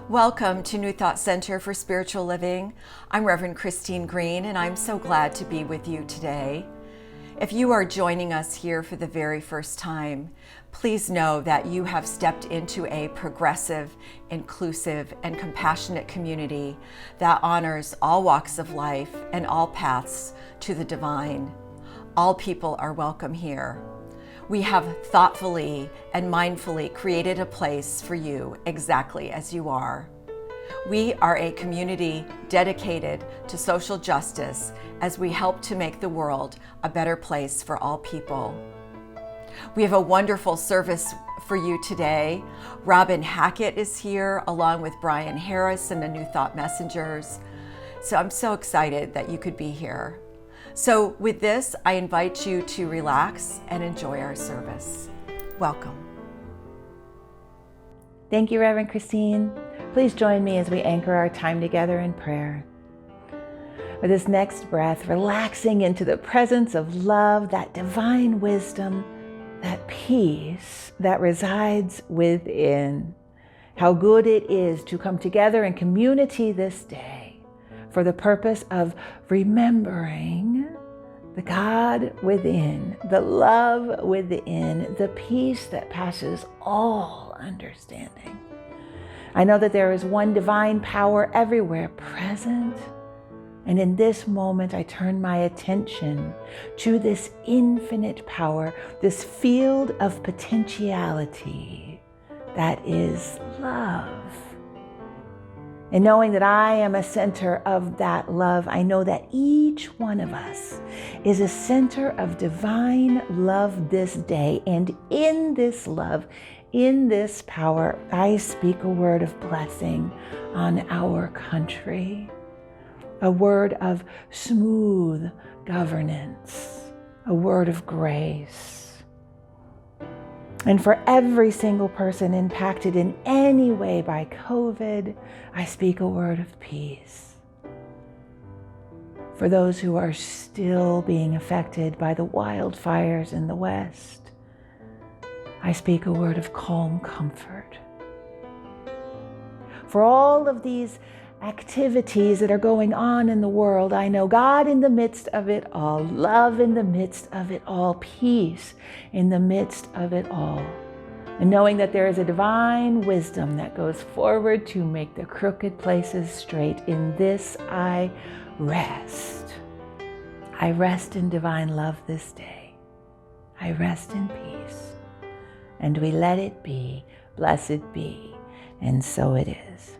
Welcome to New Thought Center for Spiritual Living. I'm Reverend Christine Green, and I'm so glad to be with you today. If you are joining us here for the very first time, please know that you have stepped into a progressive, inclusive, and compassionate community that honors all walks of life and all paths to the divine. All people are welcome here. We have thoughtfully and mindfully created a place for you exactly as you are. We are a community dedicated to social justice as we help to make the world a better place for all people. We have a wonderful service for you today. Robin Hackett is here along with Brian Harris and the New Thought Messengers. So I'm so excited that you could be here. So with this, I invite you to relax and enjoy our service. Welcome. Thank you, Reverend Christine. Please join me as we anchor our time together in prayer. With this next breath, relaxing into the presence of love, that divine wisdom, that peace that resides within. How good it is to come together in community this day for the purpose of remembering the God within, the love within, the peace that passes all understanding. I know that there is one divine power everywhere present. And in this moment, I turn my attention to this infinite power, this field of potentiality that is love. And knowing that I am a center of that love, I know that each one of us is a center of divine love this day. And in this love, in this power, I speak a word of blessing on our country, a word of smooth governance, a word of grace. And for every single person impacted in any way by COVID, I speak a word of peace. For those who are still being affected by the wildfires in the West, I speak a word of calm comfort. For all of these activities that are going on in the world, I know God in the midst of it all, love in the midst of it all, peace in the midst of it all. And knowing that there is a divine wisdom that goes forward to make the crooked places straight, in this I rest. I rest in divine love this day. I rest in peace. And we let it be, blessed be, and so it is.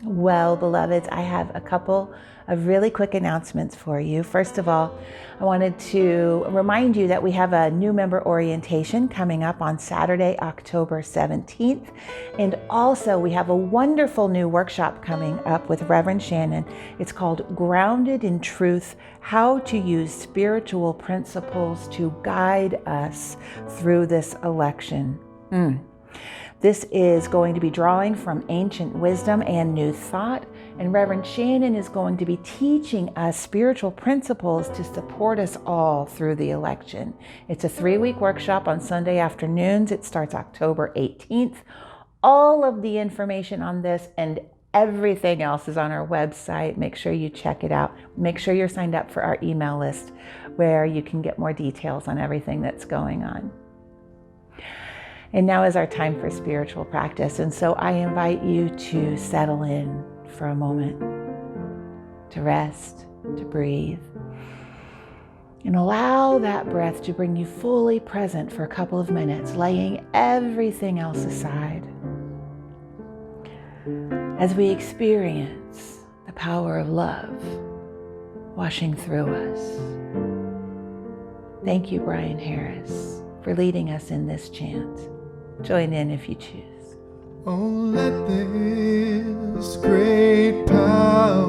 Well, beloveds, I have a couple of really quick announcements for you. First of all, I wanted to remind you that we have a new member orientation coming up on Saturday, October 17th. And also we have a wonderful new workshop coming up with Reverend Shannon. It's called Grounded in Truth: How to Use Spiritual Principles to Guide Us Through This Election. This is going to be drawing from ancient wisdom and new thought, and Reverend Shannon is going to be teaching us spiritual principles to support us all through the election. It's a 3-week workshop on Sunday afternoons. It starts October 18th. All of the information on this and everything else is on our website. Make sure you check it out. Make sure you're signed up for our email list where you can get more details on everything that's going on. And now is our time for spiritual practice. And so I invite you to settle in for a moment, to rest, to breathe, and allow that breath to bring you fully present for a couple of minutes, laying everything else aside as we experience the power of love washing through us. Thank you, Brian Harris, for leading us in this chant. Join in if you choose. Oh, let this great power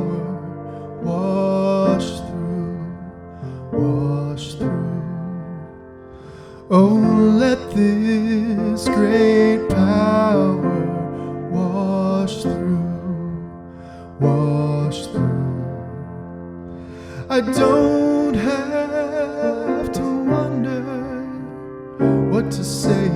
wash through. Oh, let this great power wash through. I don't have to wonder what to say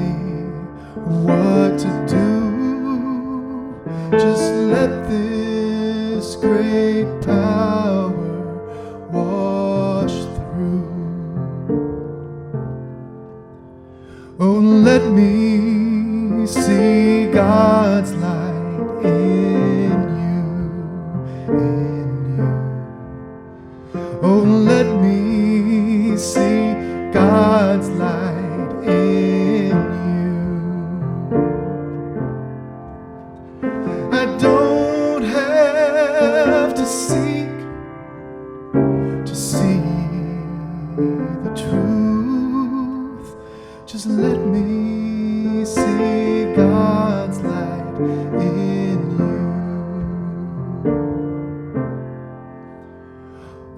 Just let me see God's light in you.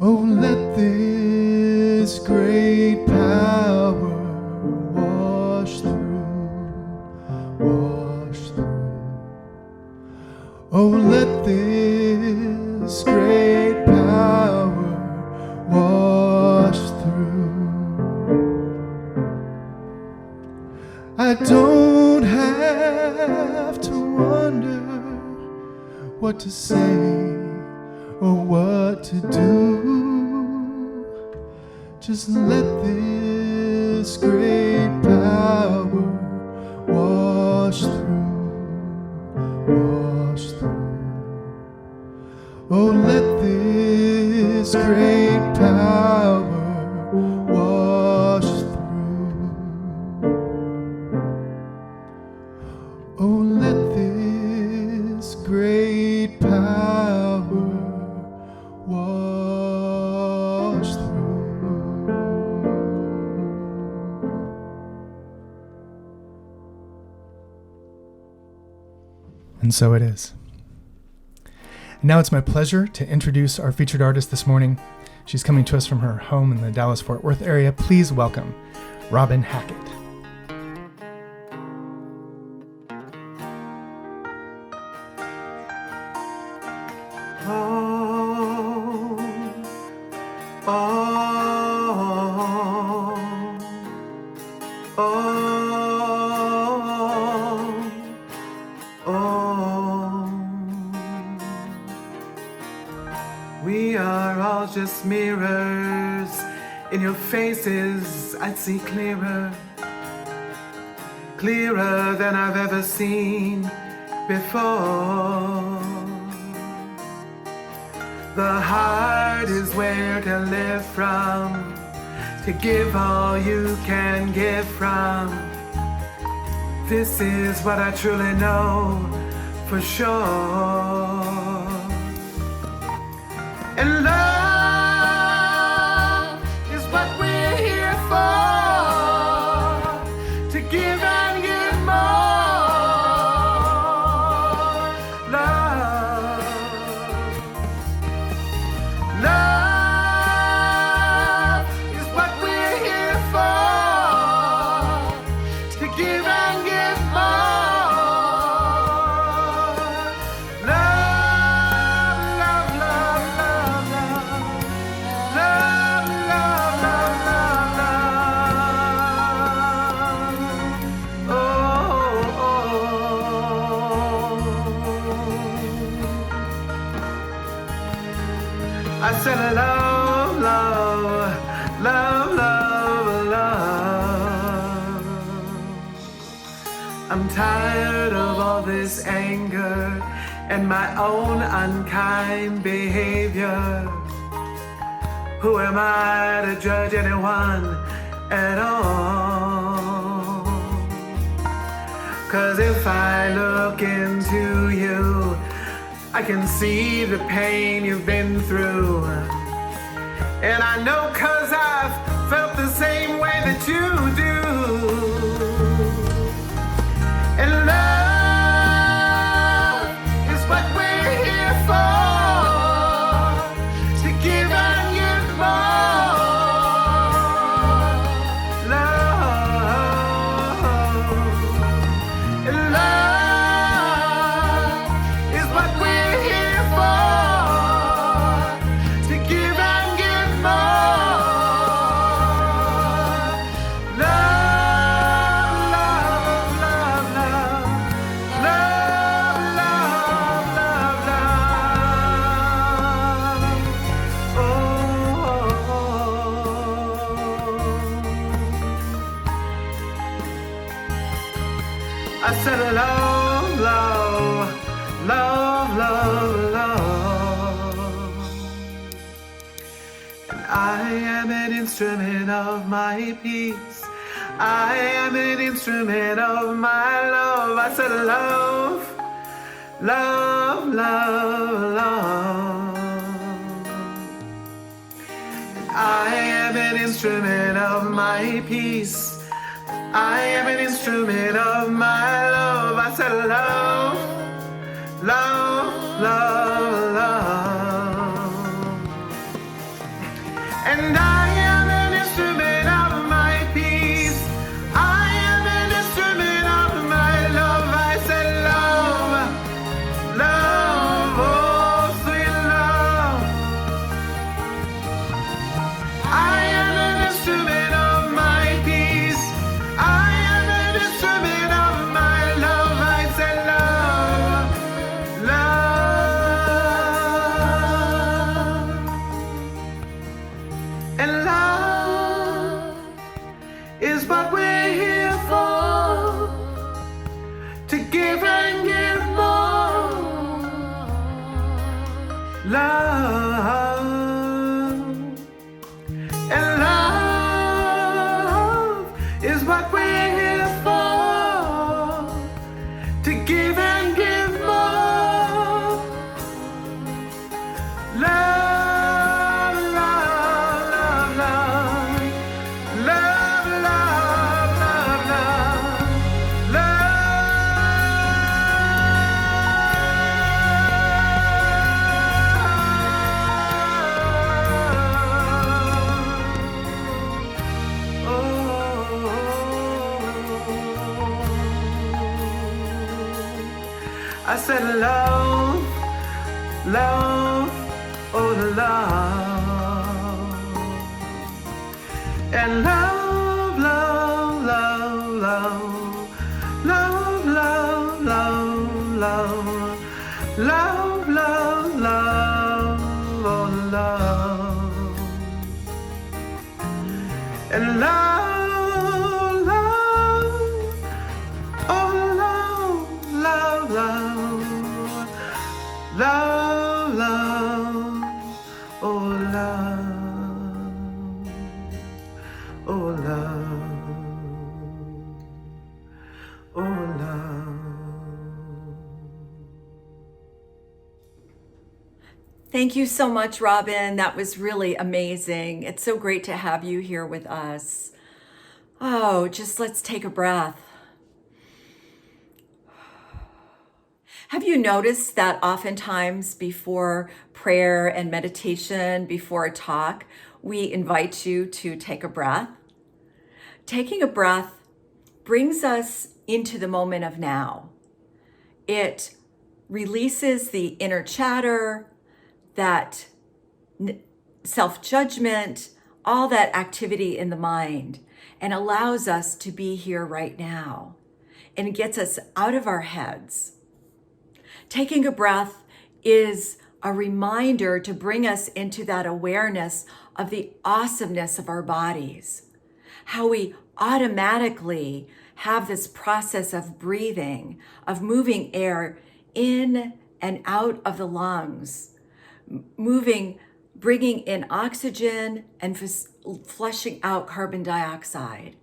Oh, let this great power wash through. Oh, let this great power wash through. I don't have to wonder what to say or what to do. Just let this great power wash through. Oh, let this great power wash through. Oh, let this great power wash through. And so it is. And now it's my pleasure to introduce our featured artist this morning. She's coming to us from her home in the Dallas-Fort Worth area. Please welcome Robin Hackett. We are all just mirrors. In your faces I'd see clearer than I've ever seen before. The heart is where to live from, to give all you can give from. This is what I truly know for sure. And love is what we're here for, to give and give more. Love is what we're here for, to give and give more. I said love, love, love, love, love. I'm tired of all this anger and my own unkind behavior. Who am I to judge anyone at all? 'Cause if I look into you, I can see the pain you've been through. And I know 'cause I've felt the same way that you do. And love is what we're here for, to give and give more. Love. And love is what we're here for, to give and give more. Love, love, love, love. Love, love, love, love. Oh. I said love, love, love, love, love. And I am an instrument of my peace. I am an instrument of my love. I said love, love, love, love. And I am an instrument of my peace. I am an instrument of my love. I said love, love, love, love. And I am an instrument of my peace. I am an instrument of my love. I said love, love, oh sweet love. I am an instrument of my peace. I am an instrument of my love. I said love, love. And love is what we're here for, to give and give more. Love. And love is what we're here for, to give and give more. Love, love, love, love. Love, love, love, love. I said love, love, oh the love. And love, love, love, love. Love, love, love, love. Love, love, love, oh the love. And love, love, oh love, love, love. Love, love, oh love, oh love, oh love. Thank you so much, Robin. That was really amazing. It's so great to have you here with us. Oh, just let's take a breath. Have you noticed that oftentimes before prayer and meditation, before a talk, we invite you to take a breath? Taking a breath brings us into the moment of now. It releases the inner chatter, that self-judgment, all that activity in the mind, and allows us to be here right now. And it gets us out of our heads. Taking a breath is a reminder to bring us into that awareness of the awesomeness of our bodies, how we automatically have this process of breathing, of moving air in and out of the lungs, bringing in oxygen and flushing out carbon dioxide.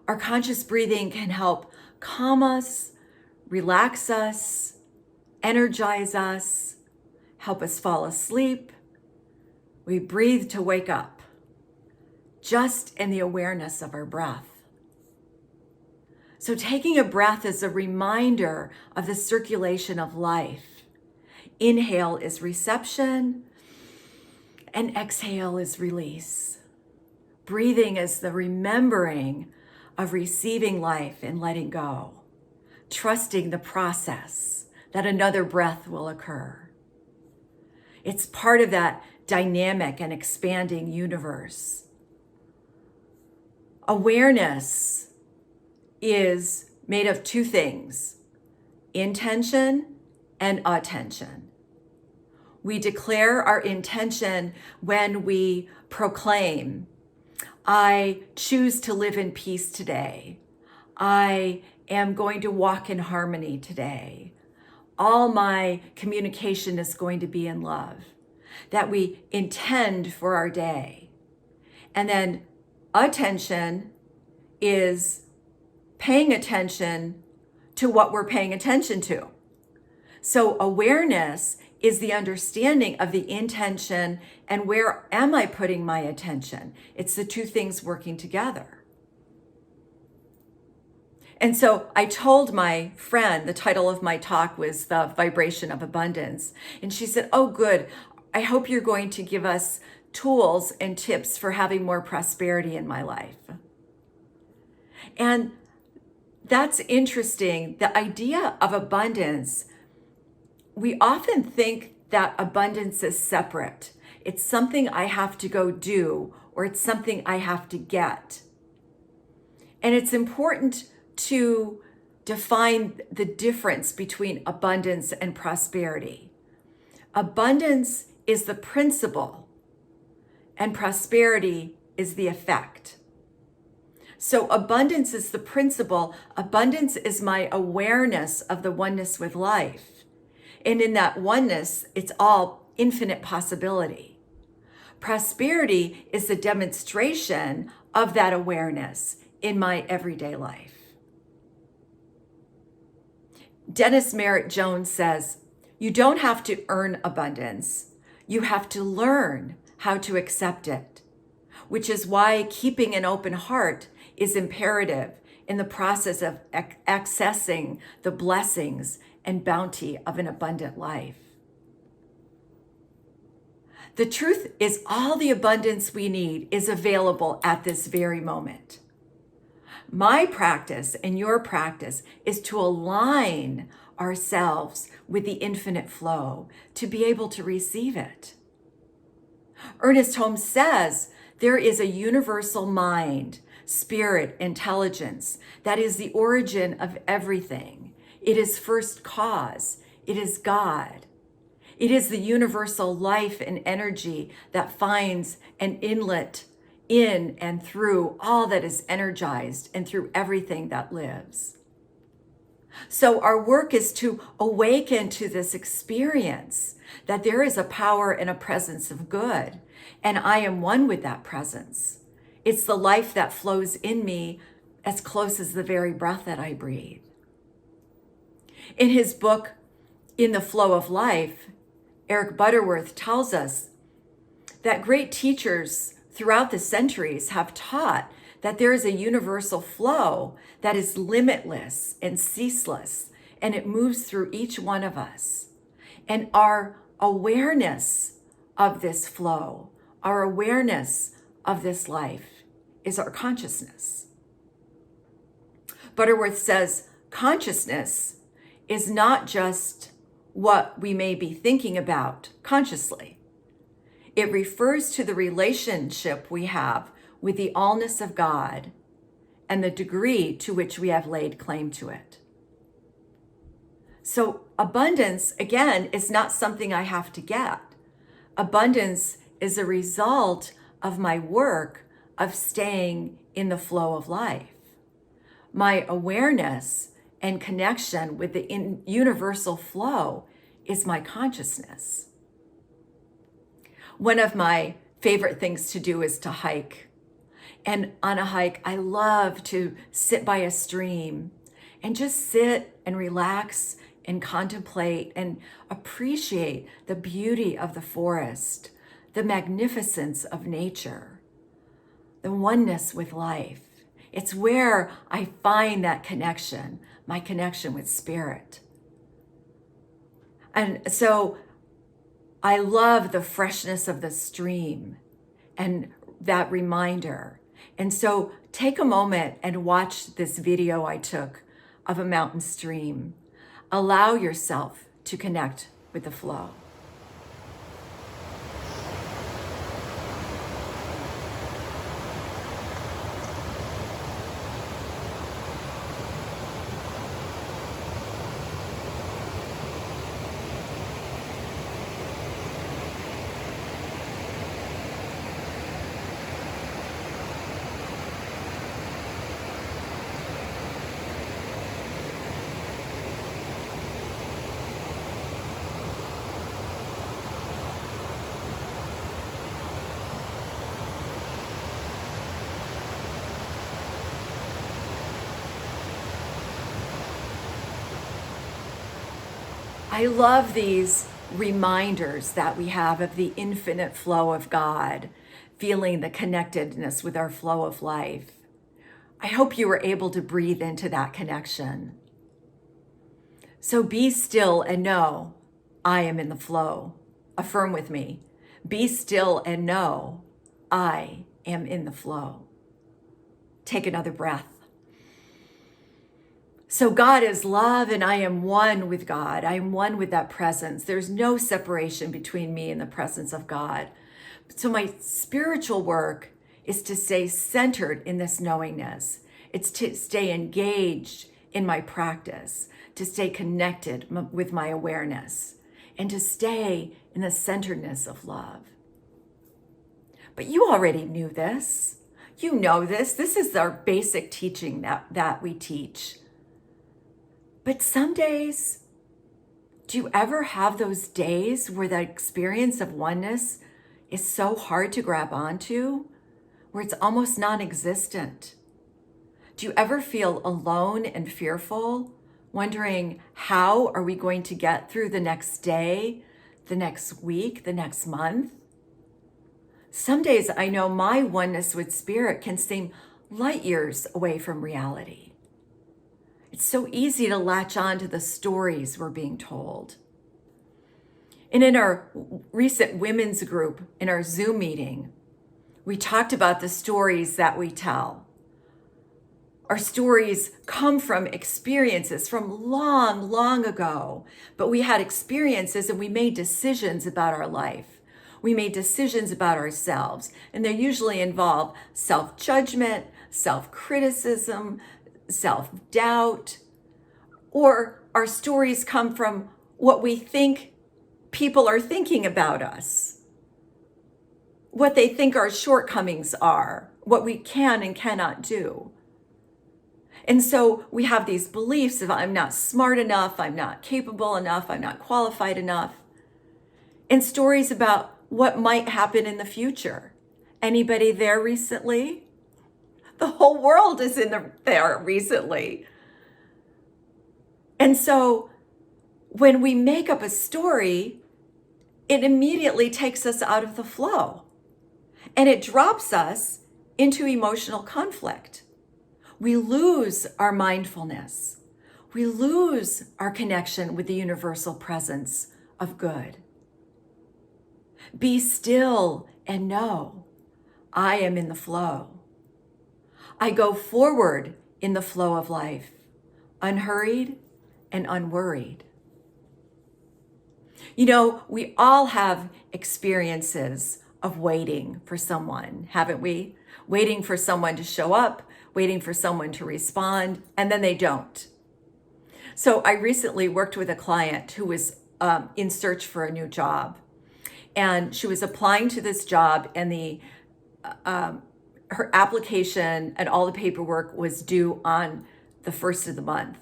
Our conscious breathing can help calm us, relax us, energize us, help us fall asleep. We breathe to wake up, just in the awareness of our breath. So taking a breath is a reminder of the circulation of life. Inhale is reception, and exhale is release. Breathing is the remembering of receiving life and letting go, trusting the process that another breath will occur. It's part of that dynamic and expanding universe. Awareness is made of two things: intention and attention. We declare our intention when we proclaim, I choose to live in peace today. I am going to walk in harmony today. All my communication is going to be in love. That we intend for our day. And then attention is paying attention to what we're paying attention to. So awareness is the understanding of the intention and where am I putting my attention? It's the two things working together. And so I told my friend, the title of my talk was The Vibration of Abundance. And she said, oh, good. I hope you're going to give us tools and tips for having more prosperity in my life. And that's interesting. The idea of abundance, we often think that abundance is separate. It's something I have to go do, or it's something I have to get. And it's important to define the difference between abundance and prosperity. Abundance is the principle, and prosperity is the effect. So abundance is the principle. Abundance is my awareness of the oneness with life. And in that oneness, it's all infinite possibility. Prosperity is the demonstration of that awareness in my everyday life. Dennis Merritt Jones says, you don't have to earn abundance. You have to learn how to accept it, which is why keeping an open heart is imperative in the process of accessing the blessings and bounty of an abundant life. The truth is, all the abundance we need is available at this very moment. My practice and your practice is to align ourselves with the infinite flow to be able to receive it. Ernest Holmes says there is a universal mind, spirit, intelligence that is the origin of everything. It is first cause. It is God. It is the universal life and energy that finds an inlet in and through all that is energized and through everything that lives. So our work is to awaken to this experience that there is a power and a presence of good, and I am one with that presence. It's the life that flows in me as close as the very breath that I breathe. In his book, In the Flow of Life, Eric Butterworth tells us that great teachers throughout the centuries have taught that there is a universal flow that is limitless and ceaseless, and it moves through each one of us. And our awareness of this flow, our awareness of this life, is our consciousness. Butterworth says consciousness is not just what we may be thinking about consciously. It refers to the relationship we have with the allness of God and the degree to which we have laid claim to it. So abundance, again, is not something I have to get. Abundance is a result of my work of staying in the flow of life. My awareness and connection with the universal flow is my consciousness. One of my favorite things to do is to hike. And on a hike, I love to sit by a stream and just sit and relax and contemplate and appreciate the beauty of the forest, the magnificence of nature, the oneness with life. It's where I find that connection, my connection with spirit. And so I love the freshness of the stream and that reminder. And so take a moment and watch this video I took of a mountain stream. Allow yourself to connect with the flow. I love these reminders that we have of the infinite flow of God, feeling the connectedness with our flow of life. I hope you were able to breathe into that connection. So be still and know I am in the flow. Affirm with me. Be still and know I am in the flow. Take another breath. So God is love and I am one with God. I am one with that presence. There's no separation between me and the presence of God. So my spiritual work is to stay centered in this knowingness. It's to stay engaged in my practice, to stay connected with my awareness, and to stay in the centeredness of love. But you already knew this. You know this. This is our basic teaching that we teach. But some days, do you ever have those days where the experience of oneness is so hard to grab onto, where it's almost non-existent? Do you ever feel alone and fearful, wondering how are we going to get through the next day, the next week, the next month? Some days I know my oneness with spirit can seem light years away from reality. It's so easy to latch on to the stories we're being told. And in our recent women's group, in our Zoom meeting, we talked about the stories that we tell. Our stories come from experiences from long, long ago, but we had experiences and we made decisions about our life. We made decisions about ourselves, and they usually involve self-judgment, self-criticism, self-doubt, or our stories come from what we think people are thinking about us, what they think our shortcomings are, what we can and cannot do. And so we have these beliefs of I'm not smart enough, I'm not capable enough, I'm not qualified enough, and stories about what might happen in the future. Anybody there recently? The whole world is there recently. And so when we make up a story, it immediately takes us out of the flow and it drops us into emotional conflict. We lose our mindfulness. We lose our connection with the universal presence of good. Be still and know I am in the flow. I go forward in the flow of life, unhurried and unworried. You know, we all have experiences of waiting for someone, haven't we? Waiting for someone to show up, waiting for someone to respond, and then they don't. So I recently worked with a client who was in search for a new job. And she was applying to this job, and her application and all the paperwork was due on the 1st of the month.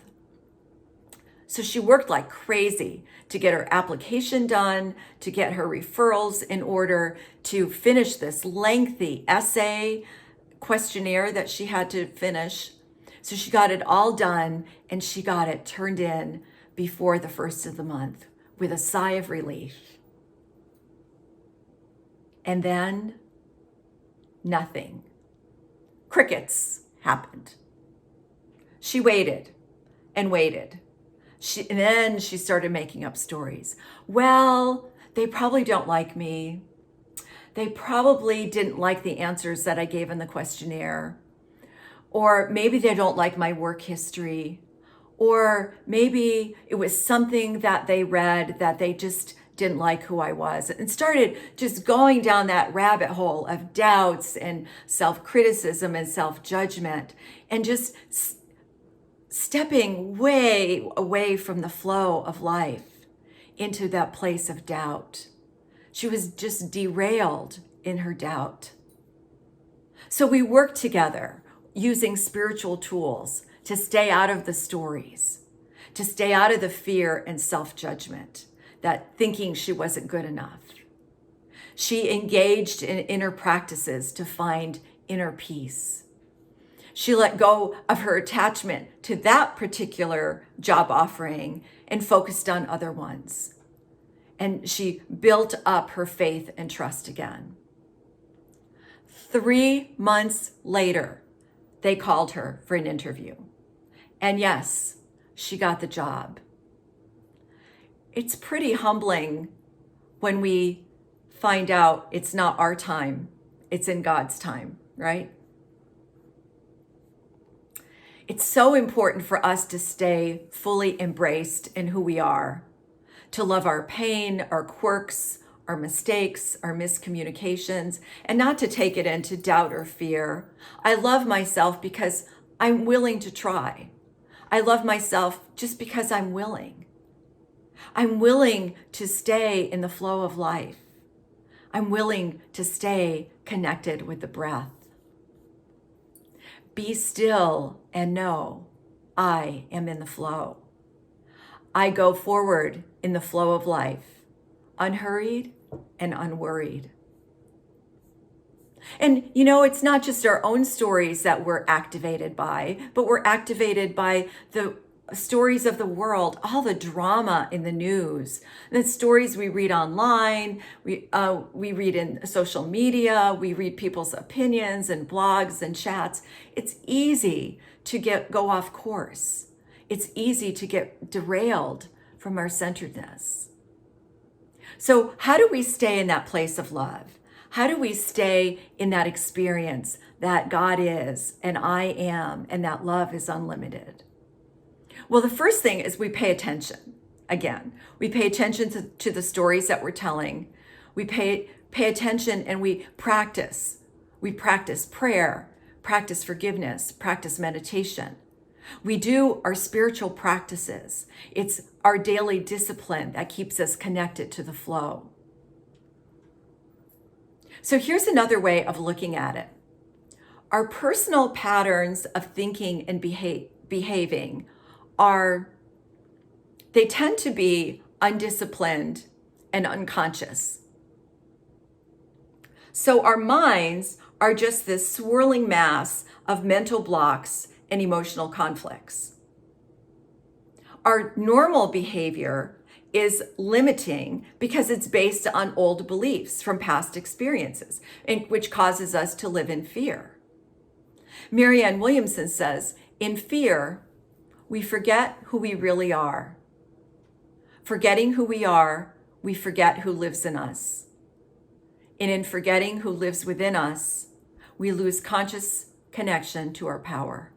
So she worked like crazy to get her application done, to get her referrals in order, to finish this lengthy essay questionnaire that she had to finish. So she got it all done, and she got it turned in before the 1st of the month with a sigh of relief. And then nothing. Crickets happened. She waited and waited. And then she started making up stories. Well, they probably don't like me. They probably didn't like the answers that I gave in the questionnaire. Or maybe they don't like my work history. Or maybe it was something that they read that they just didn't like who I was, and started just going down that rabbit hole of doubts and self-criticism and self-judgment, and just stepping way away from the flow of life into that place of doubt. She was just derailed in her doubt. So we worked together using spiritual tools to stay out of the stories, to stay out of the fear and self-judgment, that thinking she wasn't good enough. She engaged in inner practices to find inner peace. She let go of her attachment to that particular job offering and focused on other ones. And she built up her faith and trust again. 3 months later, they called her for an interview. And yes, she got the job. It's pretty humbling when we find out it's not our time, it's in God's time, right? It's so important for us to stay fully embraced in who we are, to love our pain, our quirks, our mistakes, our miscommunications, and not to take it into doubt or fear. I love myself because I'm willing to try. I love myself just because I'm willing. I'm willing to stay in the flow of life. I'm willing to stay connected with the breath. Be still and know I am in the flow. I go forward in the flow of life, unhurried and unworried. And it's not just our own stories that we're activated by, but we're activated by the stories of the world, all the drama in the news, the stories we read online, we read in social media, we read people's opinions and blogs and chats. It's easy to go off course. It's easy to get derailed from our centeredness. So how do we stay in that place of love? How do we stay in that experience that God is and I am and that love is unlimited? Well, the first thing is we pay attention. Again, we pay attention to the stories that we're telling. We pay attention and we practice. We practice prayer, practice forgiveness, practice meditation. We do our spiritual practices. It's our daily discipline that keeps us connected to the flow. So here's another way of looking at it. Our personal patterns of thinking and behaving they tend to be undisciplined and unconscious. So our minds are just this swirling mass of mental blocks and emotional conflicts. Our normal behavior is limiting because it's based on old beliefs from past experiences, which causes us to live in fear. Marianne Williamson says, in fear, we forget who we really are. Forgetting who we are, we forget who lives in us. And in forgetting who lives within us, we lose conscious connection to our power.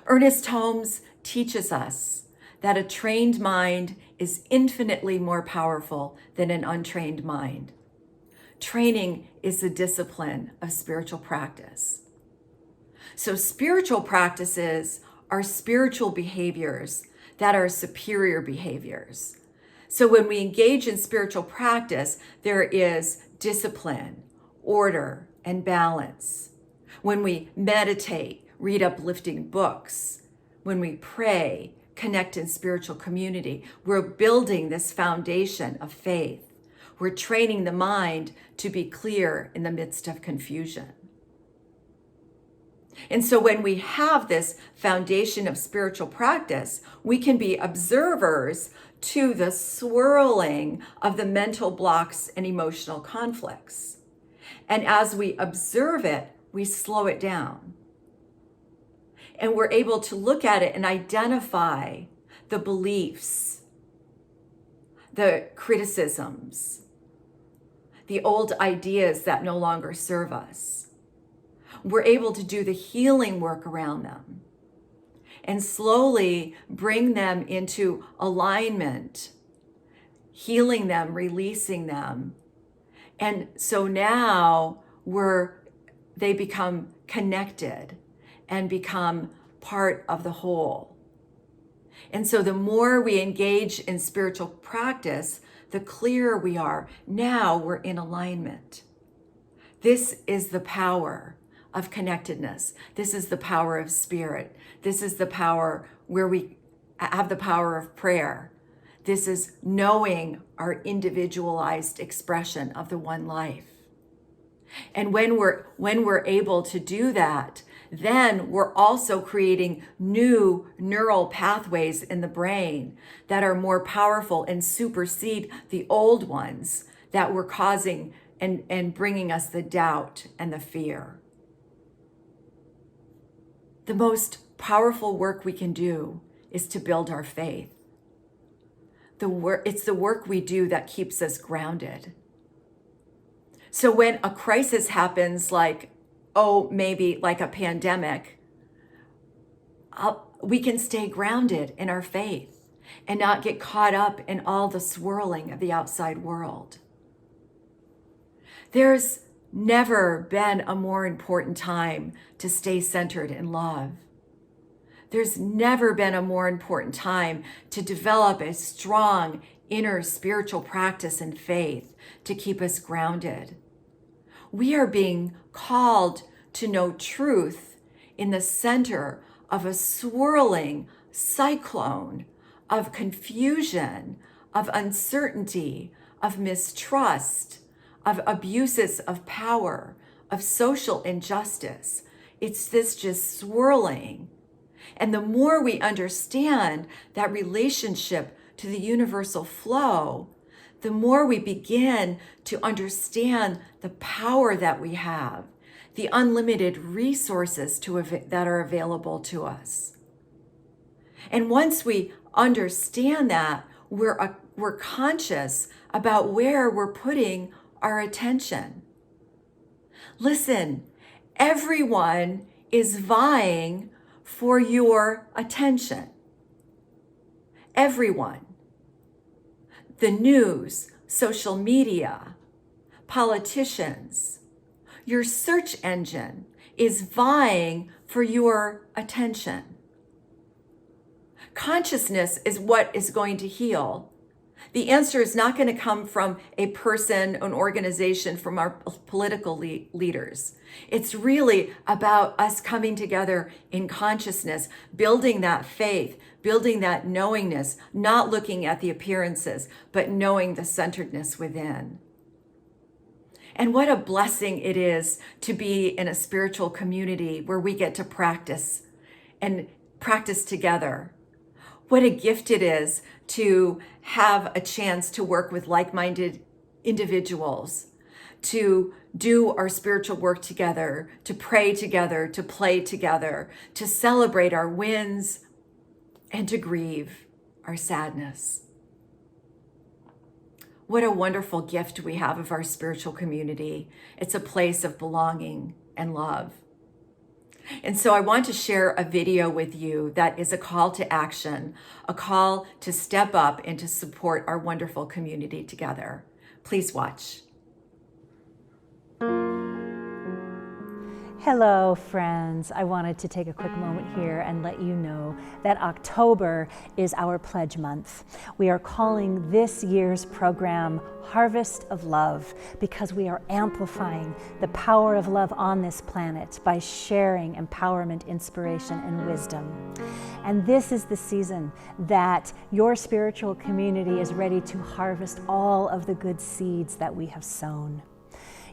Ernest Holmes teaches us that a trained mind is infinitely more powerful than an untrained mind. Training is the discipline of spiritual practice. So spiritual practices are spiritual behaviors that are superior behaviors. So when we engage in spiritual practice, there is discipline, order, and balance. When we meditate, read uplifting books, when we pray, connect in spiritual community, we're building this foundation of faith. We're training the mind to be clear in the midst of confusion. And so when we have this foundation of spiritual practice, we can be observers to the swirling of the mental blocks and emotional conflicts. And as we observe it, we slow it down. And we're able to look at it and identify the beliefs, the criticisms, the old ideas that no longer serve us. We're able to do the healing work around them and slowly bring them into alignment, healing them, releasing them. And so now they become connected and become part of the whole. And so the more we engage in spiritual practice, the clearer we are. Now we're in alignment. This is the power of connectedness. This is the power of spirit. This is the power where we have the power of prayer. This is knowing our individualized expression of the one life. And when we're able to do that, then we're also creating new neural pathways in the brain that are more powerful and supersede the old ones that were causing and bringing us the doubt and the fear. the most powerful work we can do is to build our faith. It's the work we do that keeps us grounded. So when a crisis happens, maybe like a pandemic, we can stay grounded in our faith and not get caught up in all the swirling of the outside world. There's never been a more important time to stay centered in love. There's never been a more important time to develop a strong inner spiritual practice and faith to keep us grounded. We are being called to know truth in the center of a swirling cyclone of confusion, of uncertainty, of mistrust, of abuses of power, of social injustice. It's this just swirling. And the more we understand that relationship to the universal flow, the more we begin to understand the power that we have, the unlimited resources that are available to us. And once we understand that, we're conscious about where we're putting our attention. Listen, everyone is vying for your attention. Everyone. The news, social media, politicians, your search engine is vying for your attention. Consciousness is what is going to heal. The answer is not going to come from a person, an organization, from our political leaders. It's really about us coming together in consciousness, building that faith, building that knowingness, not looking at the appearances, but knowing the centeredness within. And what a blessing it is to be in a spiritual community where we get to practice and practice together. What a gift it is to have a chance to work with like-minded individuals, to do our spiritual work together, to pray together, to play together, to celebrate our wins, and to grieve our sadness. What a wonderful gift we have of our spiritual community. It's a place of belonging and love. And so I want to share a video with you that is a call to action, a call to step up and to support our wonderful community together. Please watch. Hello, friends. I wanted to take a quick moment here and let you know that October is our pledge month. We are calling this year's program Harvest of Love because we are amplifying the power of love on this planet by sharing empowerment, inspiration, and wisdom. And this is the season that your spiritual community is ready to harvest all of the good seeds that we have sown.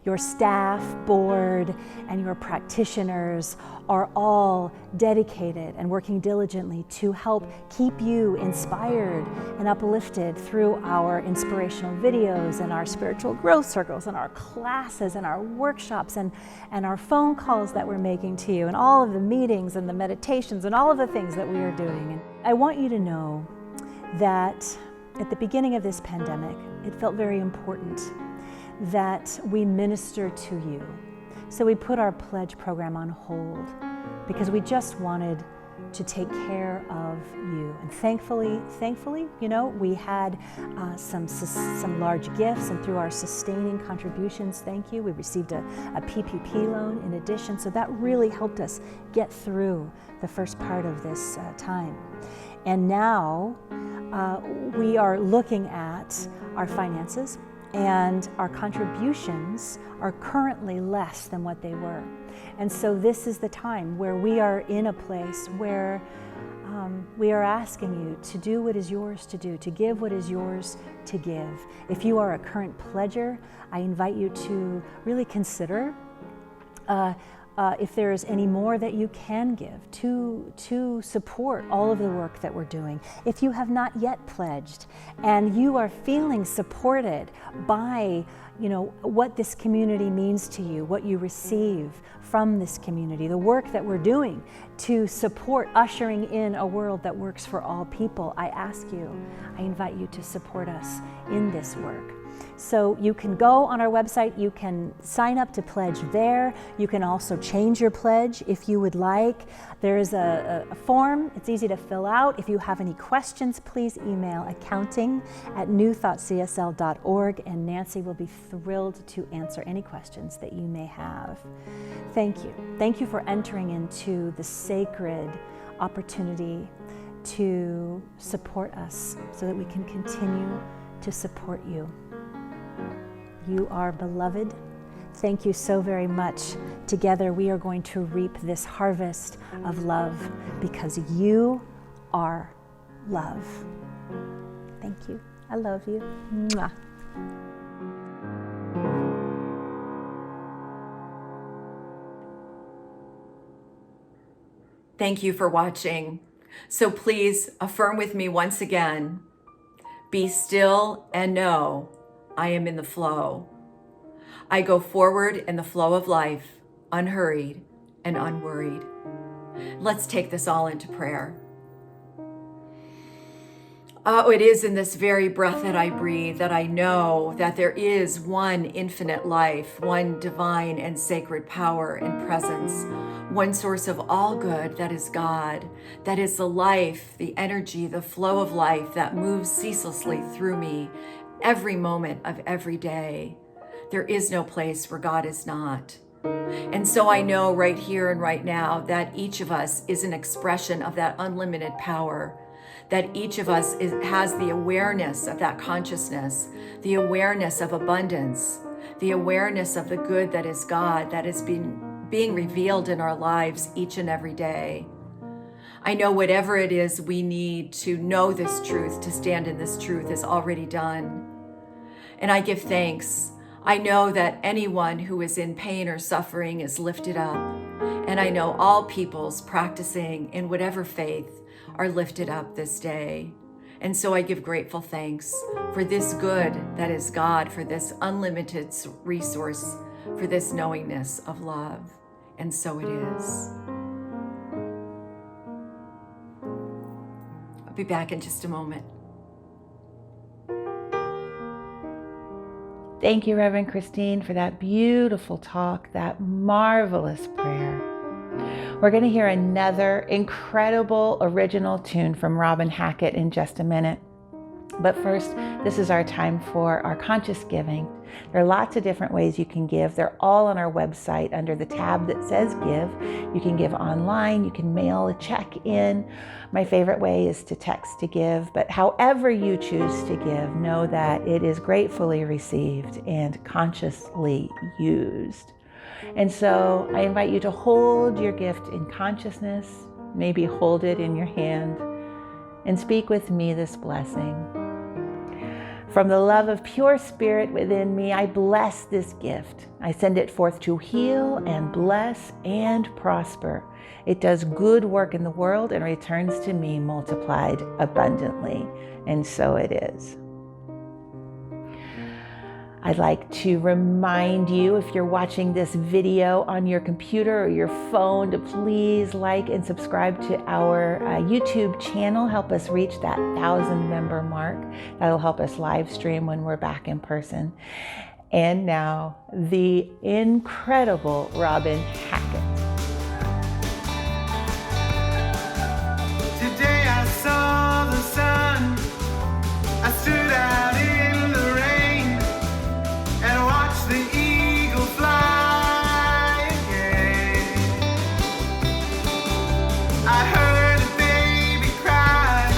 Your staff, board, and your practitioners are all dedicated and working diligently to help keep you inspired and uplifted through our inspirational videos and our spiritual growth circles and our classes and our workshops and our phone calls that we're making to you and all of the meetings and the meditations and all of the things that we are doing. And I want you to know that at the beginning of this pandemic, it felt very important that we minister to you. So we put our pledge program on hold because we just wanted to take care of you. And thankfully, we had some large gifts, and through our sustaining contributions, thank you, we received a PPP loan in addition. So that really helped us get through the first part of this time. And now we are looking at our finances, and our contributions are currently less than what they were. And so this is the time where we are in a place where we are asking you to do what is yours to do, to give what is yours to give. If you are a current pledger, I invite you to really consider if there's any more that you can give to support all of the work that we're doing. If you have not yet pledged and you are feeling supported by what this community means to you, what you receive from this community, the work that we're doing to support ushering in a world that works for all people, I invite you to support us in this work. So you can go on our website, you can sign up to pledge there. You can also change your pledge if you would like. There is a form, it's easy to fill out. If you have any questions, please email accounting@newthoughtcsl.org, and Nancy will be thrilled to answer any questions that you may have. Thank you. Thank you for entering into the sacred opportunity to support us so that we can continue to support you. You are beloved. Thank you so very much. Together we are going to reap this harvest of love because you are love. Thank you. I love you. Mwah. Thank you for watching. So please affirm with me once again. Be still and know I am in the flow. I go forward in the flow of life, unhurried and unworried. Let's take this all into prayer. Oh, it is in this very breath that I breathe that I know that there is one infinite life, one divine and sacred power and presence, one source of all good that is God, that is the life, the energy, the flow of life that moves ceaselessly through me every moment of every day. There is no place where God is not. And so I know right here and right now that each of us is an expression of that unlimited power, that each of us has the awareness of that consciousness, the awareness of abundance, the awareness of the good that is God, that is being revealed in our lives each and every day. I know whatever it is we need to know this truth, to stand in this truth, is already done. And I give thanks. I know that anyone who is in pain or suffering is lifted up. And I know all peoples practicing in whatever faith are lifted up this day. And so I give grateful thanks for this good that is God, for this unlimited resource, for this knowingness of love. And so it is. I'll be back in just a moment. Thank you, Reverend Christine, for that beautiful talk, that marvelous prayer. We're going to hear another incredible original tune from Robin Hackett in just a minute. But first, this is our time for our conscious giving. There are lots of different ways you can give. They're all on our website under the tab that says Give. You can give online, you can mail a check in. My favorite way is to text to give, but however you choose to give, know that it is gratefully received and consciously used. And so I invite you to hold your gift in consciousness, maybe hold it in your hand, and speak with me this blessing. From the love of pure spirit within me, I bless this gift. I send it forth to heal and bless and prosper. It does good work in the world and returns to me multiplied abundantly. And so it is. I'd like to remind you, if you're watching this video on your computer or your phone, to please like and subscribe to our YouTube channel. Help us reach that 1,000-member mark. That'll help us live stream when we're back in person. And now, the incredible Robin Hackett. Today I saw the sun. I stood out in the rain and watched the eagle fly again. I heard a baby cry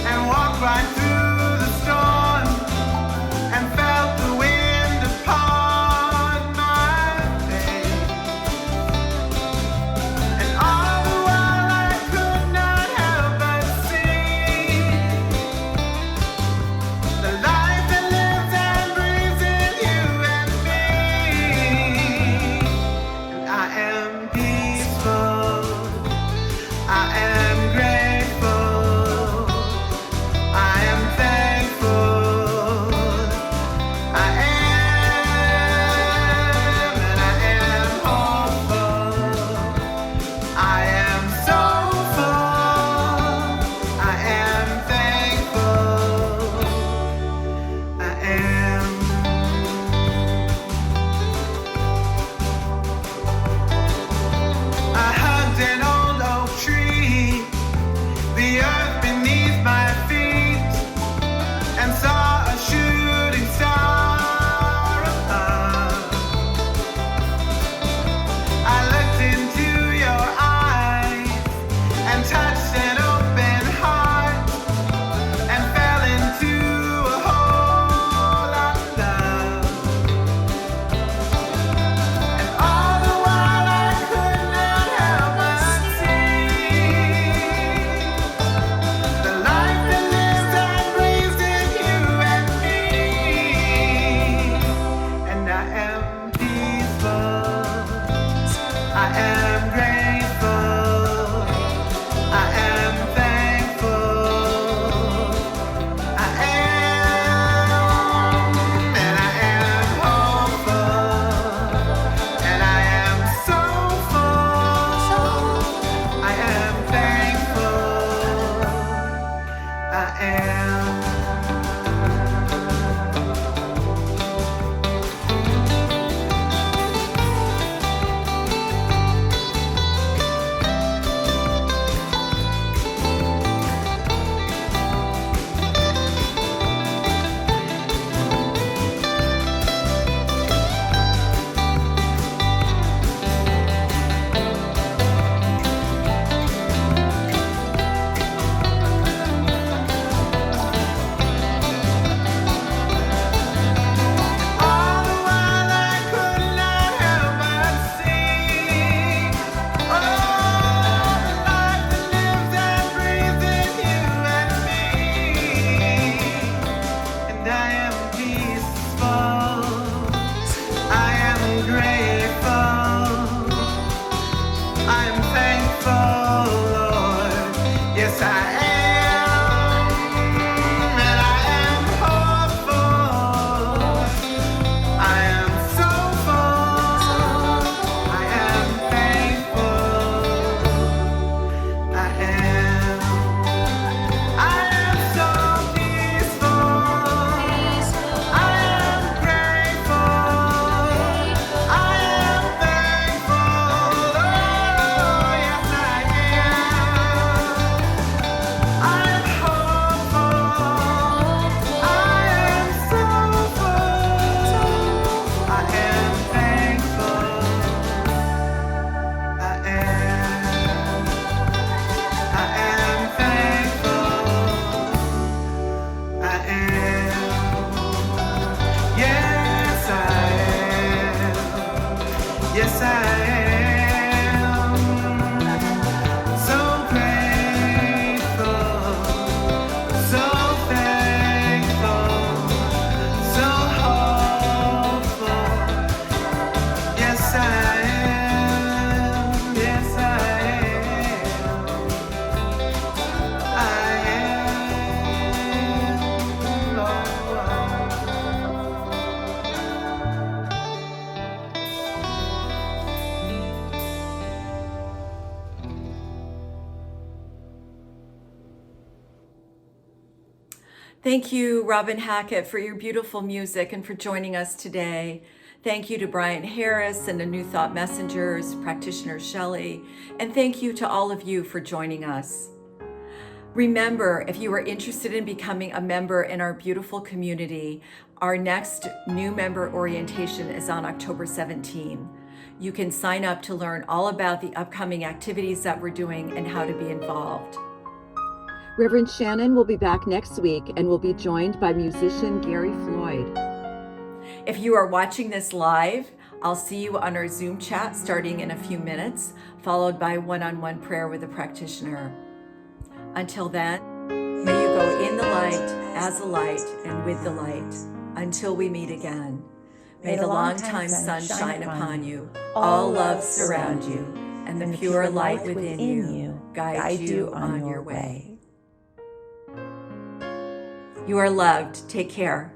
and walked right through the storm and felt the wind upon my face. And all the while I could not help but see the life that lives and breathes in you and me. And I am peaceful. I am grateful. I am thankful. I am, and I am hopeful. I am so full. I am thankful. I am. I hugged an old oak tree, the earth beneath my feet, and saw a shooting star above. I looked into your eyes and touched an open heart and fell into a whole lot of love. And all the while I could not help but see the life that lives and breathes in you and me. And I am peaceful. I am grateful. I am thankful. I am, and I am hopeful. And I am so full. I am thankful. I am. All the while I could not help but see, oh, the life that lives and breathes in you and me. And I am peaceful. I am grateful. I am thankful, Lord. Yes, I am, and I am hopeful. I am so full. I am thankful. I am. I am so peaceful. I am grateful. I am thankful. Oh, yes, I am. I am hopeful. I am so full. I am thankful. I am. I am thankful. I am. Yes, I am. Yes, I am. So grateful. So thankful. So hopeful. Yes, I am. Yes, I am. I am. Oh. Thank you, Robin Hackett, for your beautiful music and for joining us today. Thank you to Brian Harris and the New Thought Messengers, practitioner Shelley, and thank you to all of you for joining us. Remember, if you are interested in becoming a member in our beautiful community, our next new member orientation is on October 17. You can sign up to learn all about the upcoming activities that we're doing and how to be involved. Reverend Shannon will be back next week and will be joined by musician Gary Floyd. If you are watching this live, I'll see you on our Zoom chat starting in a few minutes, followed by one-on-one prayer with a practitioner. Until then, may you go in the light, as the light, and with the light, until we meet again. May the long-time sun shine upon you, all love surround you, and the pure light within you guide you on your way. You are loved. Take care.